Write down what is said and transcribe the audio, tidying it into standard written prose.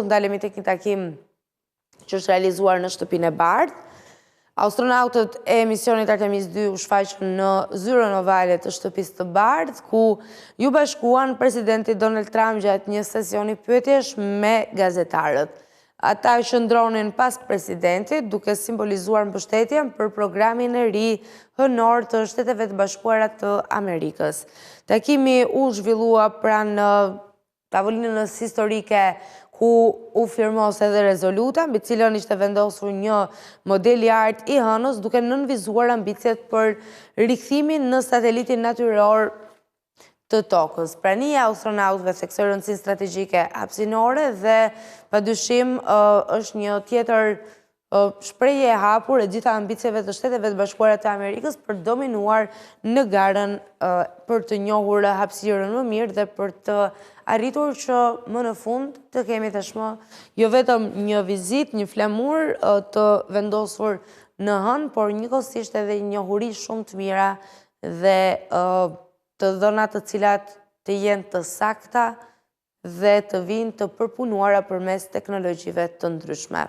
Ndalemi tek një takim që është realizuar në shtëpinë e Bardhë. Astronautët e misionit Artemis 2 u shfaqën në zyrën ovale të shtëpisë të Bardhë, ku ju bashkuan presidenti Donald Trump gjatë një sesioni pyetjesh me gazetarët. Ata qëndronin pas presidentit, duke simbolizuar mbështetjen për programin e ri hënor të Shteteve të Bashkuara të Amerikës. Takimi u zhvillua pranë tavolinës historike ku u firmos edhe rezoluta, mbi cilën ishte vendosur një model i artë i hënës, duke nënvizuar ambicjet për rikthimin në satelitin natyror të tokës. Prania astronautëve theksoi rëndësinë strategjike hapësinore dhe padyshim është një tjetër shprehje e hapur e gjitha ambicjeve të Shteteve të Bashkuara të Amerikës për dominuar në garën për të njohur hapësirën më mirë dhe për të arritur që më në fund të kemi tashmë jo vetëm një vizitë, një flamur të vendosur në hënë, por njëkohësisht edhe një njohuri shumë të mira dhe të dhëna të cilat të jenë të sakta dhe të vinë të përpunuara përmes teknologjive të ndryshme.